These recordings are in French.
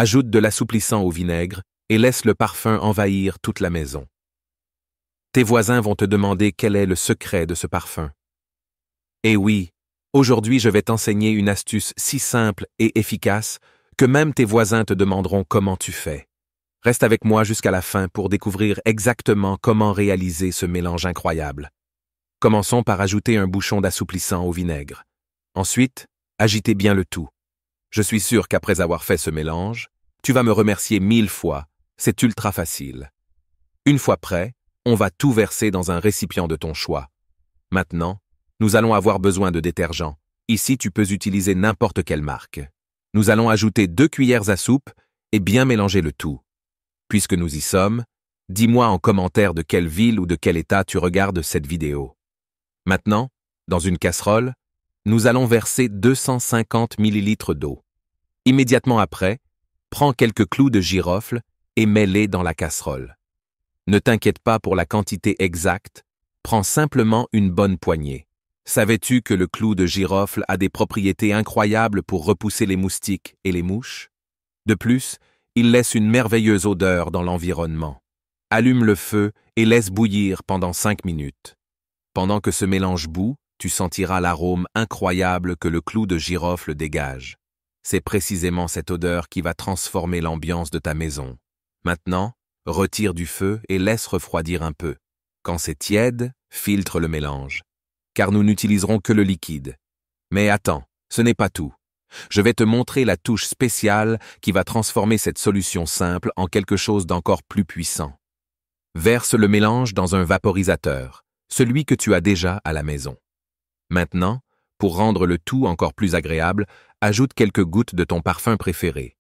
Ajoute de l'assouplissant au vinaigre et laisse le parfum envahir toute la maison. Tes voisins vont te demander quel est le secret de ce parfum. Et oui, aujourd'hui je vais t'enseigner une astuce si simple et efficace que même tes voisins te demanderont comment tu fais. Reste avec moi jusqu'à la fin pour découvrir exactement comment réaliser ce mélange incroyable. Commençons par ajouter un bouchon d'assouplissant au vinaigre. Ensuite, agitez bien le tout. Je suis sûr qu'après avoir fait ce mélange, tu vas me remercier 1000 fois, c'est ultra facile. Une fois prêt, on va tout verser dans un récipient de ton choix. Maintenant, nous allons avoir besoin de détergent. Ici, tu peux utiliser n'importe quelle marque. Nous allons ajouter 2 cuillères à soupe et bien mélanger le tout. Puisque nous y sommes, dis-moi en commentaire de quelle ville ou de quel état tu regardes cette vidéo. Maintenant, dans une casserole, nous allons verser 250 ml d'eau. Immédiatement après, prends quelques clous de girofle et mets-les dans la casserole. Ne t'inquiète pas pour la quantité exacte, prends simplement une bonne poignée. Savais-tu que le clou de girofle a des propriétés incroyables pour repousser les moustiques et les mouches? De plus, il laisse une merveilleuse odeur dans l'environnement. Allume le feu et laisse bouillir pendant 5 minutes. Pendant que ce mélange bout, tu sentiras l'arôme incroyable que le clou de girofle dégage. C'est précisément cette odeur qui va transformer l'ambiance de ta maison. Maintenant, retire du feu et laisse refroidir un peu. Quand c'est tiède, filtre le mélange. Car nous n'utiliserons que le liquide. Mais attends, ce n'est pas tout. Je vais te montrer la touche spéciale qui va transformer cette solution simple en quelque chose d'encore plus puissant. Verse le mélange dans un vaporisateur, celui que tu as déjà à la maison. Maintenant, pour rendre le tout encore plus agréable, ajoute quelques gouttes de ton parfum préféré.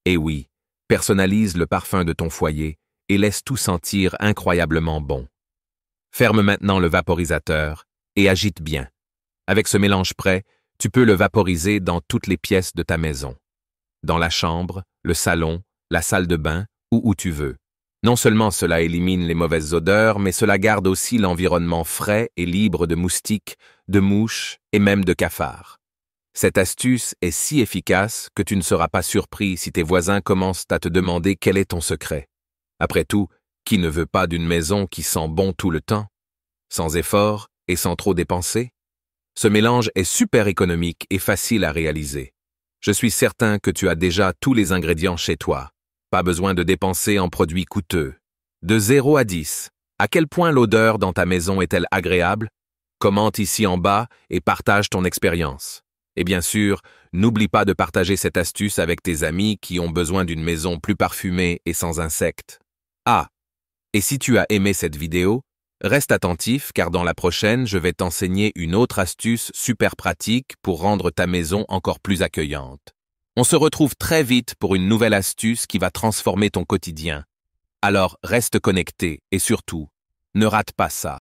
Et oui, personnalise le parfum de ton foyer et laisse tout sentir incroyablement bon. Ferme maintenant le vaporisateur et agite bien. Avec ce mélange prêt, tu peux le vaporiser dans toutes les pièces de ta maison. Dans la chambre, le salon, la salle de bain ou où tu veux. Non seulement cela élimine les mauvaises odeurs, mais cela garde aussi l'environnement frais et libre de moustiques, de mouches et même de cafards. Cette astuce est si efficace que tu ne seras pas surpris si tes voisins commencent à te demander quel est ton secret. Après tout, qui ne veut pas d'une maison qui sent bon tout le temps? Sans effort et sans trop dépenser? Ce mélange est super économique et facile à réaliser. Je suis certain que tu as déjà tous les ingrédients chez toi. Pas besoin de dépenser en produits coûteux. De 0 à 10, à quel point l'odeur dans ta maison est-elle agréable? Commente ici en bas et partage ton expérience. Et bien sûr, n'oublie pas de partager cette astuce avec tes amis qui ont besoin d'une maison plus parfumée et sans insectes. Ah! Et si tu as aimé cette vidéo, reste attentif car dans la prochaine, je vais t'enseigner une autre astuce super pratique pour rendre ta maison encore plus accueillante. On se retrouve très vite pour une nouvelle astuce qui va transformer ton quotidien. Alors reste connecté et surtout, ne rate pas ça.